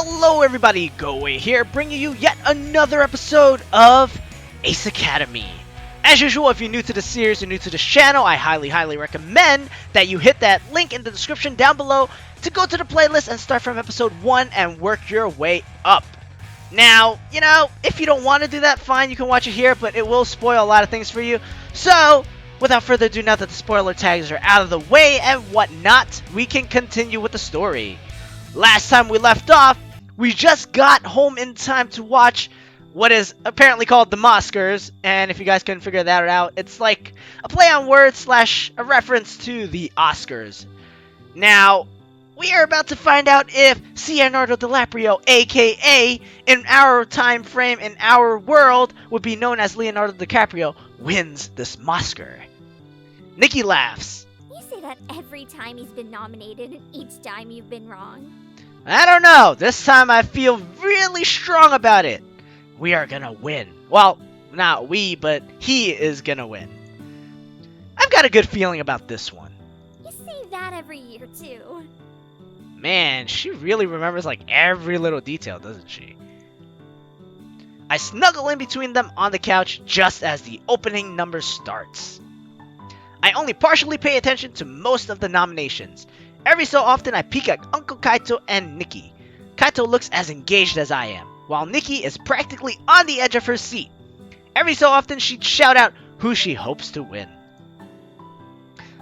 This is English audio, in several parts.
Hello everybody, Goawei here, bringing you yet another episode of Ace Academy. As usual, if you're new to the series or new to this channel, I highly recommend that you hit that link in the description down below to go to the playlist and start from episode 1 and work your way up. Now, if you don't want to do that, fine, you can watch it here, but it will spoil a lot of things for you. So, without further ado, now that the spoiler tags are out of the way and whatnot, we can continue with the story. Last time we left off, we just got home in time to watch what is apparently called the Oscars, and if you guys couldn't figure that out, it's like a play on words slash a reference to the Oscars. Now, we are about to find out if Leonardo DiCaprio, aka in our time frame, in our world, would be known as Leonardo DiCaprio, wins this Oscar. Nikki laughs. You say that every time he's been nominated and each time you've been wrong. I don't know. This time I feel really strong about it. We are gonna win. Well, not we, but he is gonna win. I've got a good feeling about this one. You say that every year too. Man, she really remembers like every little detail, doesn't she? I snuggle in between them on the couch just as the opening number starts. I only partially pay attention to most of the nominations. Every so often I peek at Uncle Kaito and Nikki. Kaito looks as engaged as I am, while Nikki is practically on the edge of her seat. Every so often she'd shout out who she hopes to win.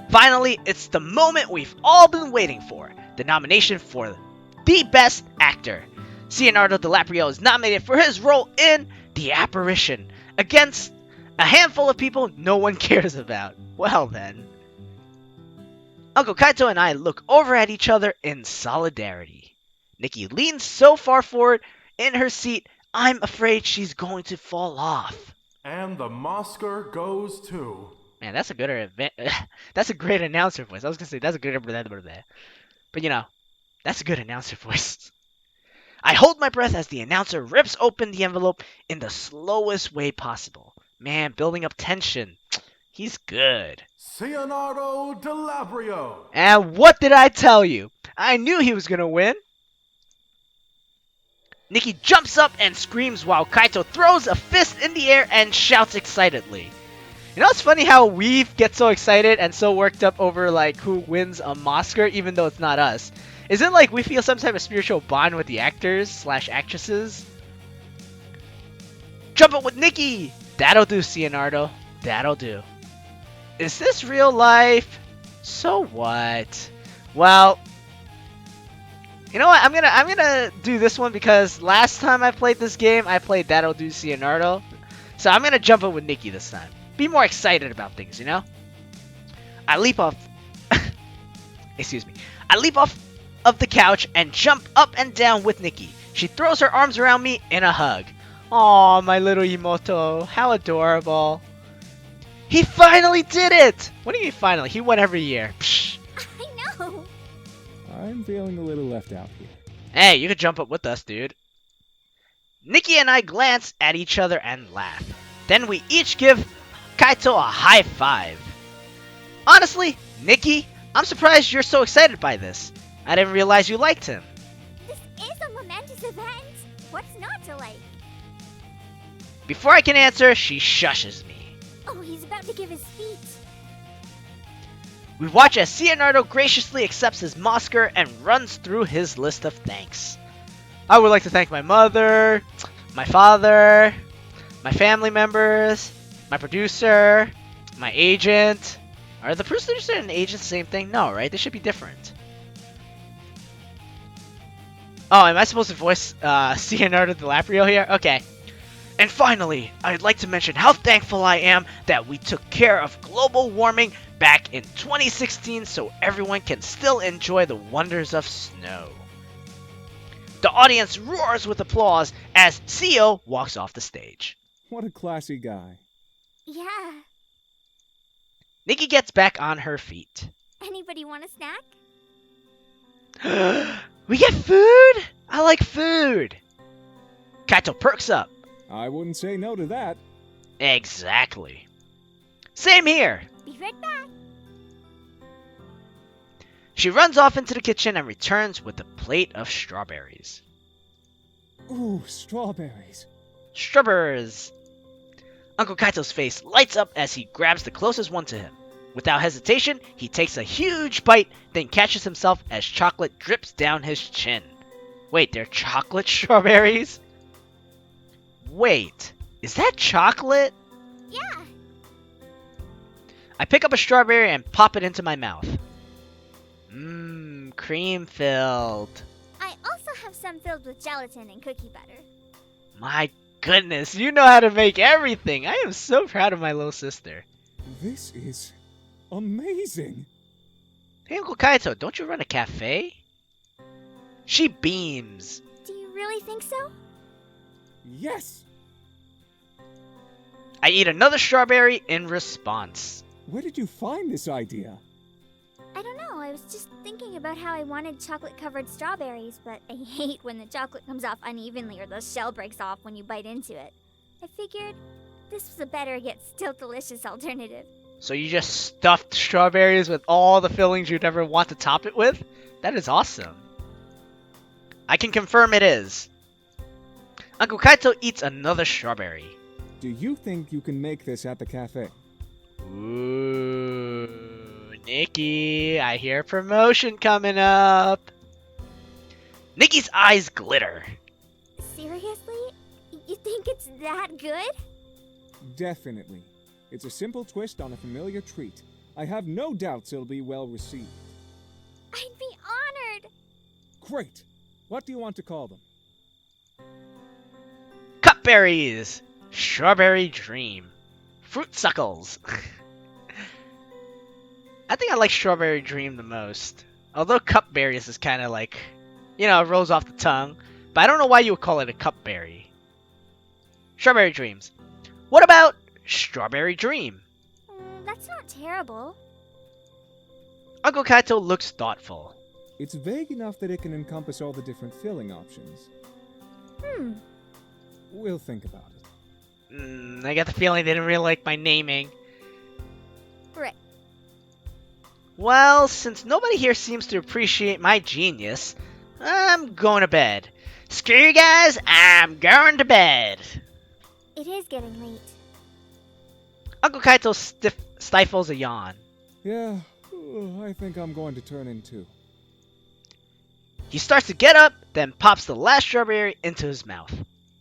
Finally, it's the moment we've all been waiting for. The nomination for the Best Actor. Leonardo DiCaprio is nominated for his role in The Apparition against a handful of people no one cares about. Well then. Uncle Kaito and I look over at each other in solidarity. Nikki leans so far forward in her seat, I'm afraid she's going to fall off. And the Oscar goes to... Man, that's a good that's a great announcer voice. I was gonna say that's a good but that's a good announcer voice. I hold my breath as the announcer rips open the envelope in the slowest way possible. Man, building up tension. He's good. Leonardo DiCaprio. And what did I tell you? I knew he was gonna win. Nikki jumps up and screams while Kaito throws a fist in the air and shouts excitedly. You know, it's funny how we get so excited and so worked up over like who wins a Oscar even though it's not us. Is it like we feel some type of spiritual bond with the actors slash actresses? Jump up with Nikki! That'll do, Leonardo. That'll do. Is this real life? So what? Well, you know what? I'm gonna do this one because last time I played this game, I played That'll Do Leonardo. So I'm gonna jump up with Nikki this time. Be more excited about things, you know? I leap off. Excuse me. I leap off of the couch and jump up and down with Nikki. She throws her arms around me in a hug. Aw, my little Imoto. How adorable. He finally did it! What do you mean finally? He won every year. Psh. I know. I'm feeling a little left out here. Hey, you could jump up with us, dude. Nikki and I glance at each other and laugh. Then we each give Kaito a high five. Honestly, Nikki, I'm surprised you're so excited by this. I didn't realize you liked him. This is a momentous event. What's not to like? Before I can answer, she shushes me. Oh, he's about to give his speech. We watch as Leonardo graciously accepts his Oscar and runs through his list of thanks. I would like to thank my mother, my father, my family members, my producer, my agent. Are the producer and agent the same thing? No, right? They should be different. Oh, am I supposed to voice Leonardo DiCaprio here? Okay. And finally, I'd like to mention how thankful I am that we took care of global warming back in 2016 so everyone can still enjoy the wonders of snow. The audience roars with applause as CEO walks off the stage. What a classy guy. Yeah. Nikki gets back on her feet. Anybody want a snack? We get food? I like food. Kaito perks up. I wouldn't say no to that. Exactly. Same here. Be right back. She runs off into the kitchen and returns with a plate of strawberries. Ooh, strawberries. Strawberries. Uncle Kaito's face lights up as he grabs the closest one to him. Without hesitation, he takes a huge bite, then catches himself as chocolate drips down his chin. Wait, they're chocolate strawberries? Wait, is that chocolate? Yeah. I pick up a strawberry and pop it into my mouth. Mmm, cream filled. I also have some filled with gelatin and cookie butter. My goodness, you know how to make everything. I am so proud of my little sister. This is amazing. Hey, Uncle Kaito, don't you run a cafe? She beams. Do you really think so? Yes. I eat another strawberry in response. Where did you find this idea? I don't know, I was just thinking about how I wanted chocolate-covered strawberries, but I hate when the chocolate comes off unevenly or the shell breaks off when you bite into it. I figured this was a better yet still delicious alternative. So you just stuffed strawberries with all the fillings you'd ever want to top it with? That is awesome. I can confirm it is. Uncle Kaito eats another strawberry. Do you think you can make this at the cafe? Ooh, Nikki, I hear promotion coming up. Nikki's eyes glitter. Seriously? You think it's that good? Definitely. It's a simple twist on a familiar treat. I have no doubts it'll be well received. I'd be honored. Great! What do you want to call them? Cupberries, Strawberry Dream, Fruit Suckles. I think I like Strawberry Dream the most. Although Cupberries is kind of like, it rolls off the tongue. But I don't know why you would call it a cupberry. Strawberry Dreams. What about Strawberry Dream? That's not terrible. Uncle Kaito looks thoughtful. It's vague enough that it can encompass all the different filling options. We'll think about it. I got the feeling they didn't really like my naming. Right. Well, since nobody here seems to appreciate my genius, I'm going to bed. Screw you guys, I'm going to bed. It is getting late. Uncle Kaito stifles a yawn. Yeah, I think I'm going to turn in too. He starts to get up, then pops the last strawberry into his mouth.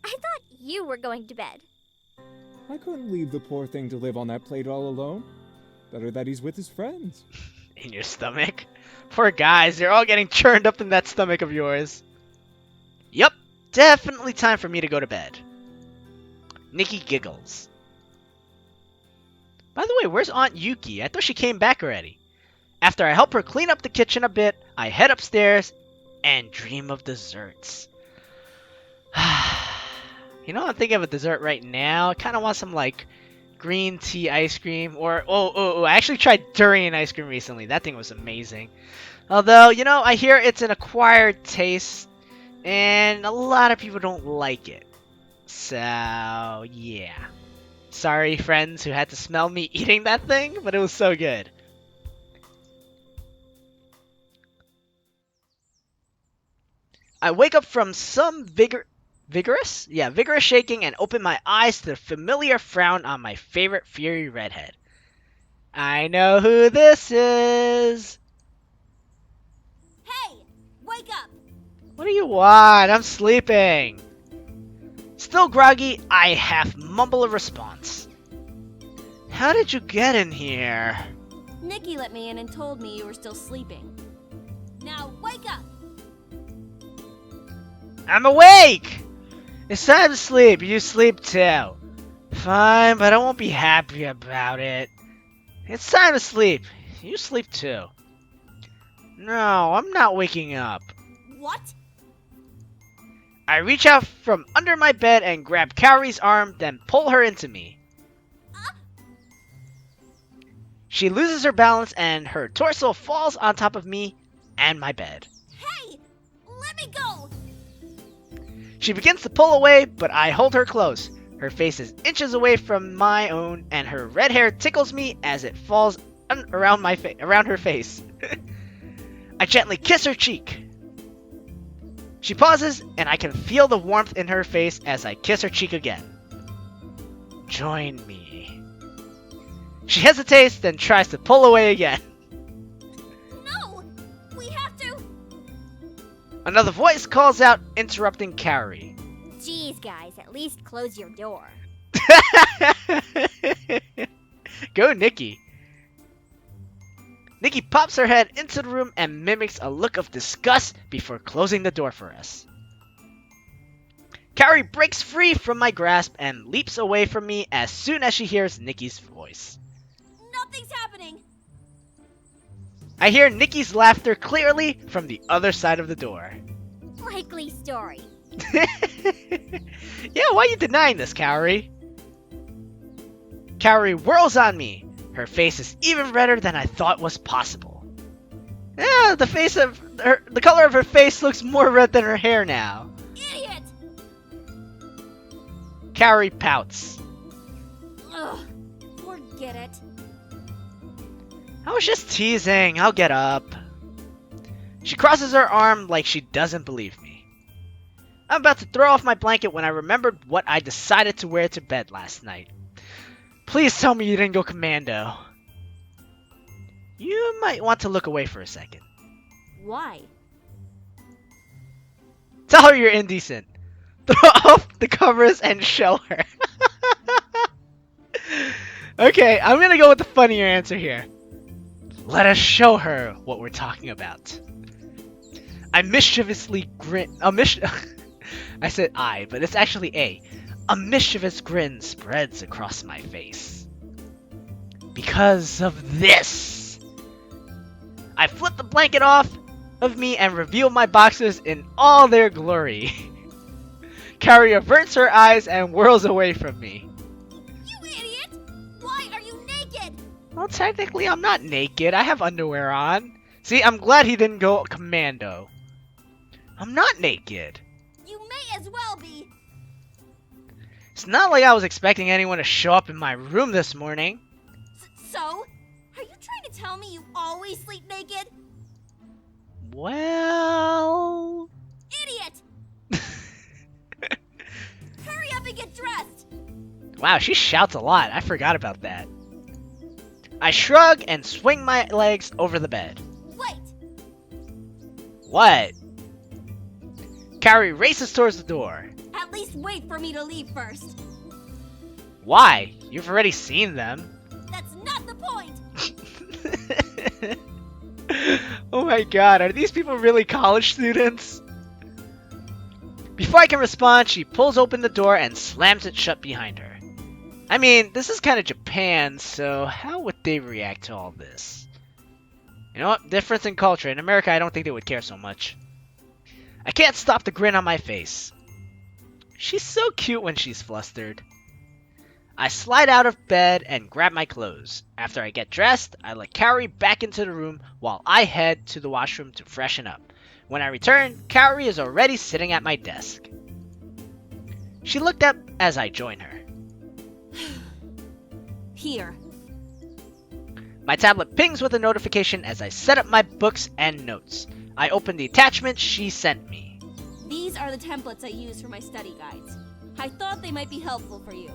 I thought you were going to bed. I couldn't leave the poor thing to live on that plate all alone. Better that he's with his friends. In your stomach? Poor guys, they're all getting churned up in that stomach of yours. Yup, definitely time for me to go to bed. Nikki giggles. By the way, where's Aunt Yuki? I thought she came back already. After I help her clean up the kitchen a bit, I head upstairs and dream of desserts. I'm thinking of a dessert right now. I kind of want some, green tea ice cream. Or, I actually tried durian ice cream recently. That thing was amazing. Although, I hear it's an acquired taste. And a lot of people don't like it. So, yeah. Sorry, friends who had to smell me eating that thing, but it was so good. I wake up from some vigorous shaking and open my eyes to the familiar frown on my favorite fiery redhead. I know who this is. Hey! Wake up! What do you want? I'm sleeping. Still groggy, I half mumble a response. How did you get in here? Nikki let me in and told me you were still sleeping. Now wake up! I'm awake! It's time to sleep. You sleep too. Fine, but I won't be happy about it. It's time to sleep. You sleep too. No, I'm not waking up. What? I reach out from under my bed and grab Kaori's arm, then pull her into me. She loses her balance and her torso falls on top of me and my bed. Hey! Let me go! She begins to pull away, but I hold her close. Her face is inches away from my own, and her red hair tickles me as it falls around her face. I gently kiss her cheek. She pauses, and I can feel the warmth in her face as I kiss her cheek again. Join me. She hesitates, then tries to pull away again. No! We have to! Another voice calls out, interrupting Carrie. Jeez, guys, at least close your door. Go, Nikki. Nikki pops her head into the room and mimics a look of disgust before closing the door for us. Carrie breaks free from my grasp and leaps away from me as soon as she hears Nikki's voice. Nothing's happening. I hear Nikki's laughter clearly from the other side of the door. Likely story. Yeah, why are you denying this, Carrie? Carrie whirls on me. Her face is even redder than I thought was possible. Yeah, the color of her face looks more red than her hair now. Idiot! Carrie pouts. Ugh, forget it. I was just teasing. I'll get up. She crosses her arm like she doesn't believe me. I'm about to throw off my blanket when I remembered what I decided to wear to bed last night. Please tell me you didn't go commando. You might want to look away for a second. Why? Tell her you're indecent. Throw off the covers and show her. Okay, I'm gonna go with the funnier answer here. Let us show her what we're talking about. I mischievously grin. I said I, but it's actually A. A mischievous grin spreads across my face. Because of this. I flip the blanket off of me and reveal my boxers in all their glory. Carrie averts her eyes and whirls away from me. You idiot! Why are you naked? Well, technically I'm not naked. I have underwear on. See, I'm glad he didn't go commando. I'm not naked. You may as well be. It's not like I was expecting anyone to show up in my room this morning. So? Are you trying to tell me you always sleep naked? Well... Idiot! Hurry up and get dressed! Wow, she shouts a lot. I forgot about that. I shrug and swing my legs over the bed. Wait! What? Carrie races towards the door. At least wait for me to leave first. Why? You've already seen them. That's not the point! Oh my god, are these people really college students? Before I can respond, she pulls open the door and slams it shut behind her. I mean, this is kind of Japan, so how would they react to all this? You know what? Difference in culture. In America, I don't think they would care so much. I can't stop the grin on my face. She's so cute when she's flustered. I slide out of bed and grab my clothes. After I get dressed, I let Carrie back into the room while I head to the washroom to freshen up. When I return, Carrie is already sitting at my desk. She looked up as I joined her. Here. My tablet pings with a notification as I set up my books and notes. I open the attachment she sent me. These are the templates I use for my study guides. I thought they might be helpful for you.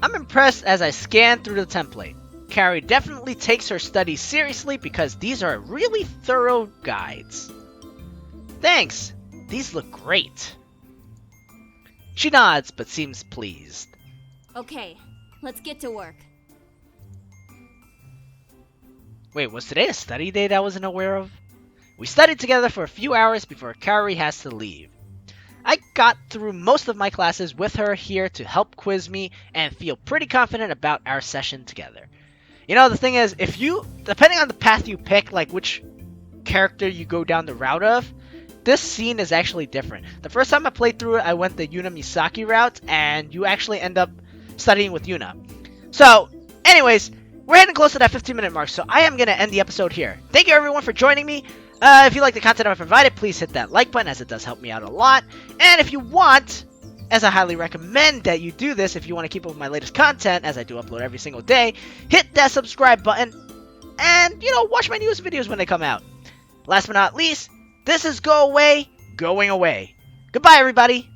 I'm impressed as I scan through the template. Carrie definitely takes her studies seriously because these are really thorough guides. Thanks. These look great. She nods but seems pleased. Okay, let's get to work. Wait, was today a study day that I wasn't aware of? We studied together for a few hours before Carrie has to leave. I got through most of my classes with her here to help quiz me and feel pretty confident about our session together. You know, the thing is, depending on the path you pick, like which character you go down the route of, this scene is actually different. The first time I played through it, I went the Yuna Misaki route, and you actually end up studying with Yuna. So, anyways, we're heading close to that 15-minute mark, so I am going to end the episode here. Thank you everyone for joining me. If you like the content I provided, please hit that like button as it does help me out a lot. And if you want, as I highly recommend that you do this if you want to keep up with my latest content, as I do upload every single day, hit that subscribe button and, watch my newest videos when they come out. Last but not least, This is Goawei, going away. Goodbye, everybody.